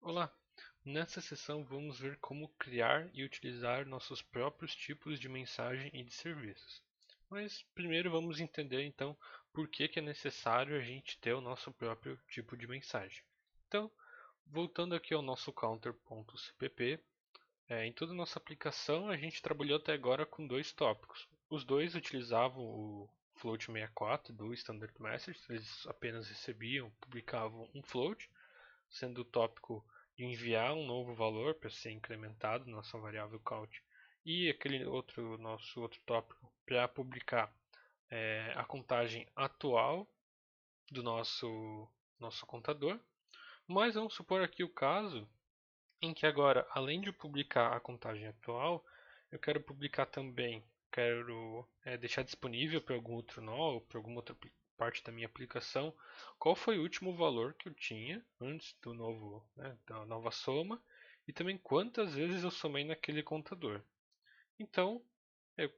Olá! Nessa sessão vamos ver como criar e utilizar nossos próprios tipos de mensagem e de serviços. Mas primeiro vamos entender então por que é necessário a gente ter o nosso próprio tipo de mensagem. Então, voltando aqui ao nosso counter.cpp, em toda a nossa aplicação a gente trabalhou até agora com dois tópicos. Os dois utilizavam o float 64 do standard message, eles apenas recebiam, publicavam um float, sendo o tópico de enviar um novo valor para ser incrementado na nossa variável count, e aquele nosso outro tópico para publicar a contagem atual do nosso contador. Mas vamos supor aqui o caso em que agora, além de publicar a contagem atual, eu quero publicar também, quero deixar disponível para algum outro nó ou para alguma outra parte da minha aplicação, qual foi o último valor que eu tinha antes do novo, da nova soma, e também quantas vezes eu somei naquele contador. Então, eu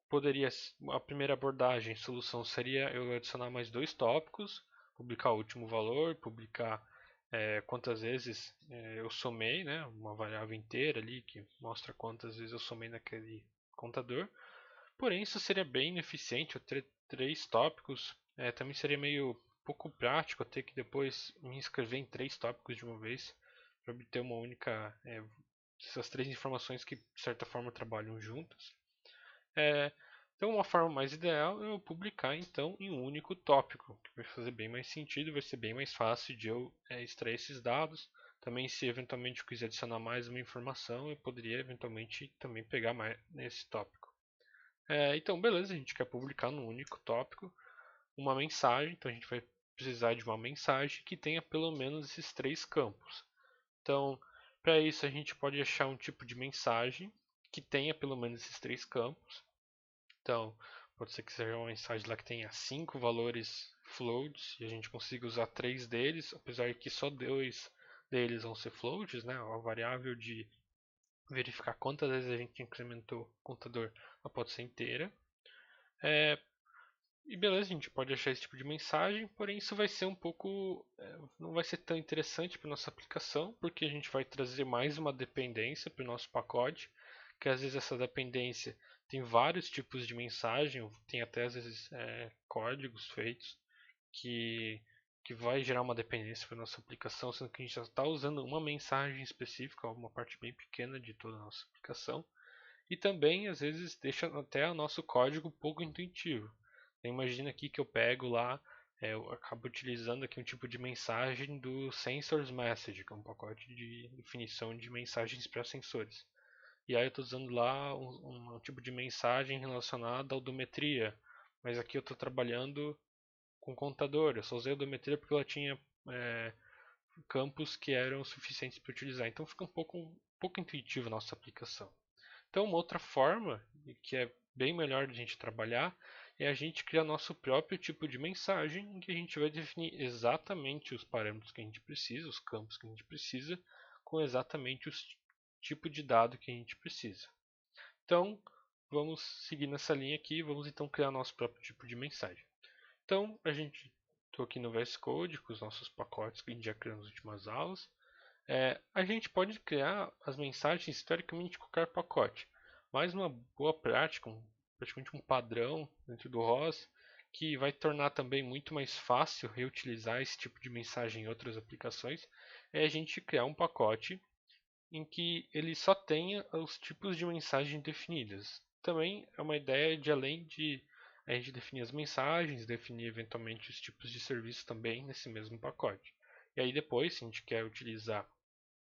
poderia, a primeira abordagem, solução seria eu adicionar mais dois tópicos, publicar o último valor, publicar quantas vezes eu somei, né, uma variável inteira ali que mostra quantas vezes eu somei naquele contador. Porém, isso seria bem ineficiente, eu ter três tópicos. Também seria meio pouco prático eu ter que depois me inscrever em três tópicos de uma vez para obter uma única, essas três informações que de certa forma trabalham juntas. É, então, uma forma mais ideal é eu publicar então em um único tópico, que vai fazer bem mais sentido, vai ser bem mais fácil de eu extrair esses dados. Também, se eventualmente eu quiser adicionar mais uma informação, eu poderia eventualmente também pegar mais nesse tópico. Então, beleza, a gente quer publicar num único tópico uma mensagem, então a gente vai precisar de uma mensagem que tenha pelo menos esses três campos. Então, para isso a gente pode achar um tipo de mensagem que tenha pelo menos esses três campos. Então, pode ser que seja uma mensagem lá que tenha 5 valores floats e a gente consiga usar 3 deles, apesar que só 2 deles vão ser floats, né? A variável de verificar quantas vezes a gente incrementou o contador ela pode ser inteira. É, e beleza, a gente pode achar esse tipo de mensagem, porém isso vai ser um pouco, não vai ser tão interessante para nossa aplicação, porque a gente vai trazer mais uma dependência para o nosso pacote, que às vezes essa dependência tem vários tipos de mensagem, tem até às vezes códigos feitos que, que vai gerar uma dependência para nossa aplicação, sendo que a gente já está usando uma mensagem específica, uma parte bem pequena de toda a nossa aplicação, e também às vezes deixa até o nosso código pouco intuitivo. Imagina aqui que eu pego lá, eu acabo utilizando aqui um tipo de mensagem do Sensors Message, que é um pacote de definição de mensagens para sensores. E aí eu estou usando lá um tipo de mensagem relacionada à odometria, mas aqui eu estou trabalhando com contador. Eu só usei a odometria porque ela tinha é, campos que eram suficientes para utilizar. Então fica um pouco intuitivo a nossa aplicação. Então, uma outra forma, que é bem melhor de a gente trabalhar, é a gente criar nosso próprio tipo de mensagem, em que a gente vai definir exatamente os parâmetros que a gente precisa, os campos que a gente precisa, com exatamente o tipo de dado que a gente precisa. Então, vamos seguir nessa linha aqui, vamos então criar nosso próprio tipo de mensagem. Então, estou aqui no VS Code com os nossos pacotes que a gente já criou nas últimas aulas. A gente pode criar as mensagens historicamente em qualquer pacote, mas uma boa prática, praticamente um padrão dentro do ROS, que vai tornar também muito mais fácil reutilizar esse tipo de mensagem em outras aplicações, é a gente criar um pacote em que ele só tenha os tipos de mensagem definidas. Também é uma ideia de, além de a gente definir as mensagens, definir eventualmente os tipos de serviço também nesse mesmo pacote. E aí depois, se a gente quer utilizar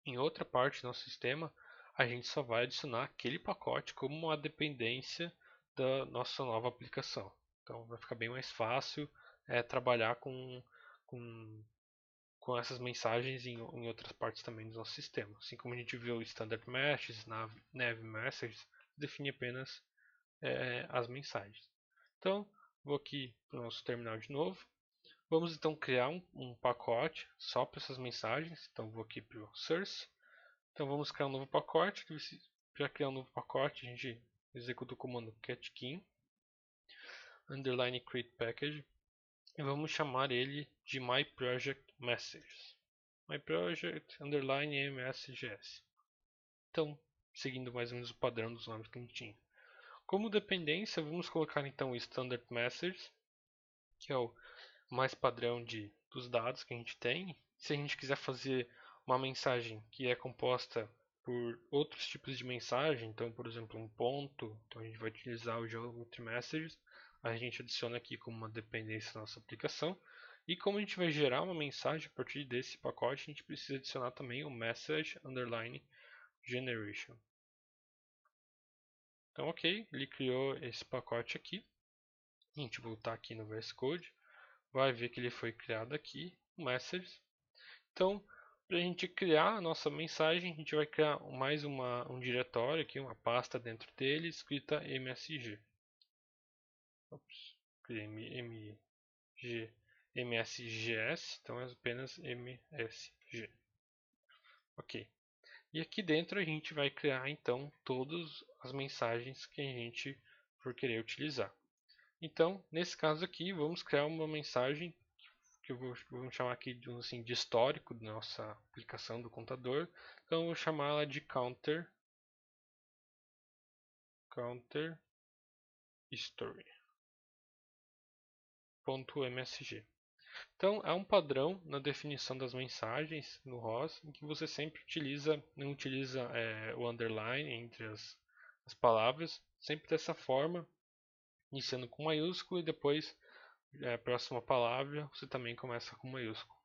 em outra parte do nosso sistema, a gente só vai adicionar aquele pacote como uma dependência da nossa nova aplicação. Então vai ficar bem mais fácil trabalhar com, com essas mensagens em outras partes também do nosso sistema. Assim como a gente viu o Standard Meshes, Nav Messages, define apenas as mensagens. Então, vou aqui para o nosso terminal de novo. Vamos então criar um pacote só para essas mensagens. Então, vou aqui para o source. Então vamos criar um novo pacote. Para criar um novo pacote, a gente executa o comando catkin underline create package e vamos chamar ele de my project messages. myproject underline msgs. Então, seguindo mais ou menos o padrão dos nomes que a gente tinha. Como dependência, vamos colocar então o standard message, que é o mais padrão dos dados que a gente tem. Se a gente quiser fazer uma mensagem que é composta por outros tipos de mensagem, então, por exemplo, um ponto, então a gente vai utilizar o geometry messages, a gente adiciona aqui como uma dependência na nossa aplicação. E como a gente vai gerar uma mensagem a partir desse pacote, a gente precisa adicionar também o message underline generation. Então, ok, ele criou esse pacote aqui. A gente voltar aqui no VS Code, vai ver que ele foi criado aqui, o message. Então, para a gente criar a nossa mensagem, a gente vai criar mais um diretório aqui, uma pasta dentro dele, escrita msg. Ops, msgs, então é apenas msg. Ok. E aqui dentro a gente vai criar então todas as mensagens que a gente for querer utilizar. Então, nesse caso aqui, vamos criar uma mensagem que vou chamar aqui de histórico da nossa aplicação do contador. Então, eu vou chamar ela de counter history.msg. Então, há um padrão na definição das mensagens no ROS em que você sempre não utiliza o underline entre as palavras, sempre dessa forma, iniciando com maiúsculo e depois a próxima palavra você também começa com maiúsculo.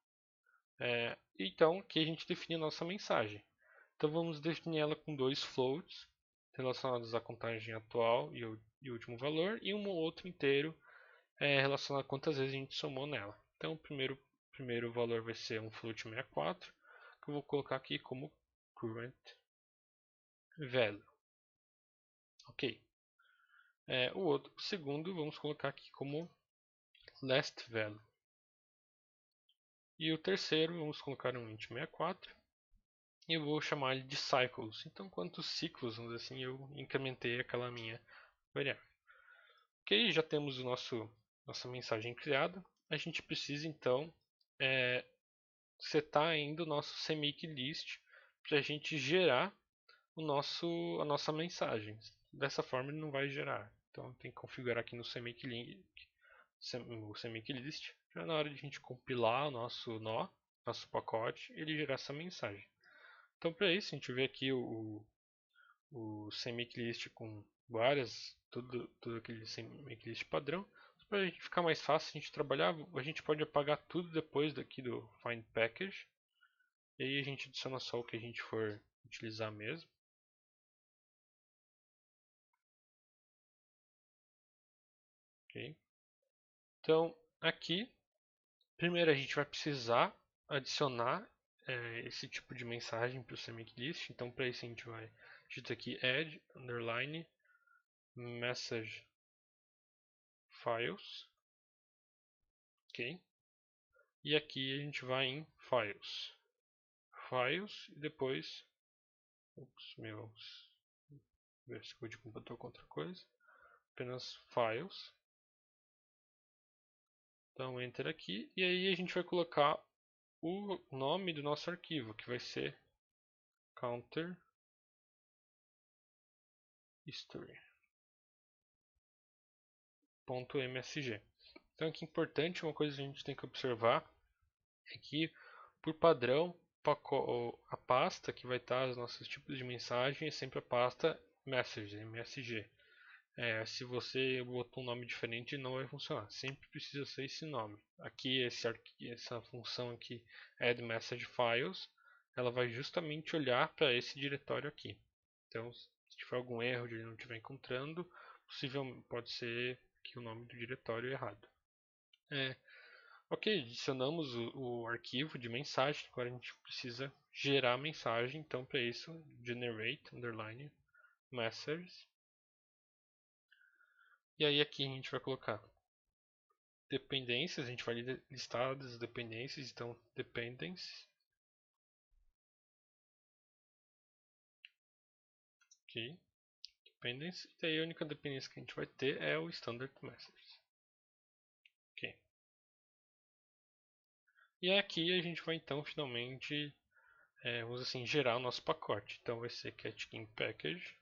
Então, aqui a gente define a nossa mensagem. Então, vamos definir ela com dois floats relacionados à contagem atual e o último valor, e um outro inteiro relacionado a quantas vezes a gente somou nela. Então, o primeiro valor vai ser um float 64, que eu vou colocar aqui como current value. Ok. O segundo, vamos colocar aqui como last value. E o terceiro, vamos colocar um int 64. E eu vou chamar ele de cycles. Então, quantos ciclos, vamos dizer assim, eu incrementei aquela minha variável. Ok, já temos nossa mensagem criada. A gente precisa, então, setar ainda o nosso CMake list para a gente gerar a nossa mensagem. Dessa forma, ele não vai gerar. Então, tem que configurar aqui no CMake list, já na hora de a gente compilar o nosso nosso pacote, ele gerar essa mensagem. Então, para isso, a gente vê aqui o CMake com tudo aquele CMake padrão. Para a gente ficar mais fácil a gente trabalhar, a gente pode apagar tudo depois daqui do Find Package. E aí a gente adiciona só o que a gente for utilizar mesmo. Ok. Então, aqui, primeiro a gente vai precisar adicionar esse tipo de mensagem para o CMake List. Então, para isso a gente vai digitar aqui add underline message files. Ok. E aqui a gente vai em files. Files e depois. Ups, ver se o código botou com outra coisa. Apenas files. Então enter aqui. E aí a gente vai colocar o nome do nosso arquivo, que vai ser counter history.msg. Então aqui é importante, uma coisa que a gente tem que observar é que, por padrão, a pasta que vai estar os nossos tipos de mensagem é sempre a pasta message, msg. Se você botou um nome diferente, não vai funcionar. Sempre precisa ser esse nome. Aqui, essa função aqui, add message files, ela vai justamente olhar para esse diretório aqui. Então, se tiver algum erro de ele não estiver encontrando, possivelmente pode ser que o nome do diretório é errado. Ok, adicionamos o arquivo de mensagem. Agora a gente precisa gerar a mensagem. Então, para isso, generate underline messages. E aí aqui a gente vai colocar dependências, a gente vai listar as dependências, então dependence. Ok, dependence. E aí a única dependência que a gente vai ter é o standard message. Ok. E aqui a gente vai então finalmente, vamos assim, gerar o nosso pacote. Então vai ser catkin package,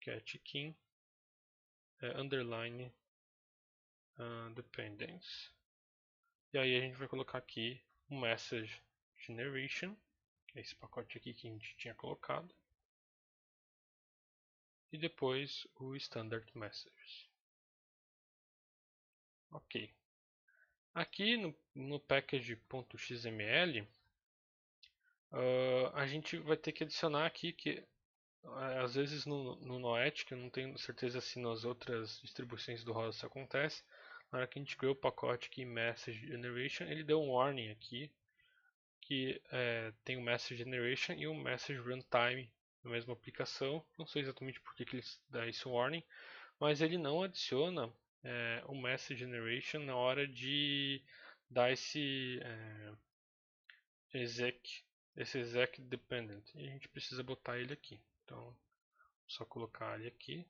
catkin, underline dependence. E aí a gente vai colocar aqui o message generation, que é esse pacote aqui que a gente tinha colocado. E depois o standard messages. Ok. Aqui no package.xml, a gente vai ter que adicionar aqui que às vezes no Noetic, eu não tenho certeza se nas outras distribuições do ROS isso acontece. Na hora que a gente criou o pacote aqui Message Generation, ele deu um warning aqui que tem o Message Generation e o Message Runtime na mesma aplicação. Não sei exatamente por que ele dá esse warning, mas ele não adiciona o Message Generation na hora de dar esse exec dependent. E a gente precisa botar ele aqui. Então, só colocar ele aqui.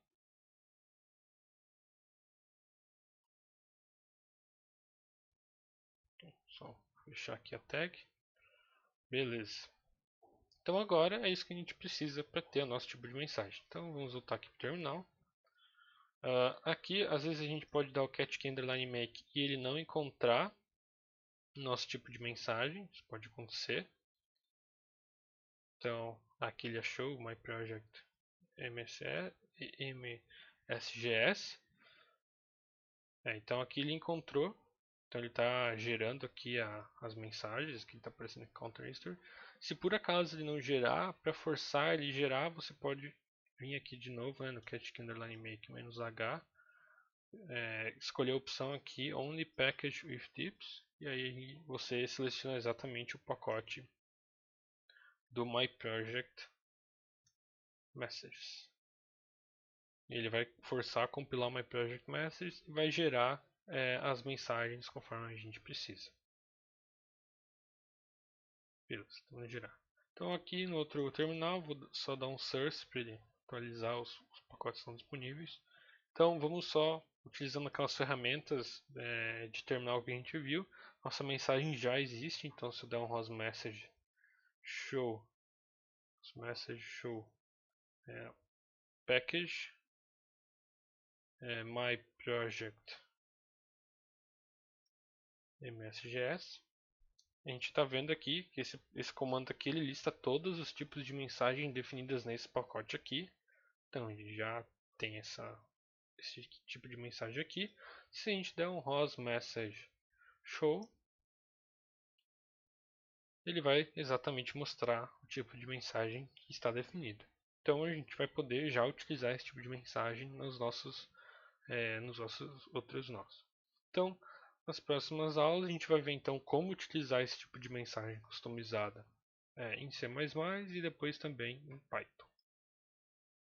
Então, só fechar aqui a tag. Beleza. Então agora é isso que a gente precisa para ter o nosso tipo de mensagem. Então vamos voltar aqui para o terminal. Aqui às vezes a gente pode dar o catch underline make e ele não encontrar o nosso tipo de mensagem. Isso pode acontecer. Então aqui ele achou o my project MSGS. Então aqui ele encontrou. Então ele está gerando aqui as mensagens que está aparecendo aqui counter history. Se por acaso ele não gerar, para forçar ele gerar, você pode vir aqui de novo, no catch underline make -h, escolher a opção aqui only package with tips e aí você seleciona exatamente o pacote do my project messages. Ele vai forçar a compilar o my project messages e vai gerar as mensagens conforme a gente precisa. Beleza, vamos girar. Então aqui no outro terminal vou só dar um source para ele atualizar os pacotes que estão disponíveis. Então vamos só utilizando aquelas ferramentas de terminal que a gente viu. Nossa mensagem já existe, então se eu der um ROS message show, package my project msgs, a gente está vendo aqui que esse comando aqui ele lista todos os tipos de mensagem definidas nesse pacote aqui. Então ele já tem esse tipo de mensagem aqui. Se a gente der um ROS message show, ele vai exatamente mostrar o tipo de mensagem que está definido. Então a gente vai poder já utilizar esse tipo de mensagem nos nossos outros nós. Então, nas próximas aulas a gente vai ver então como utilizar esse tipo de mensagem customizada em C++ e depois também em Python.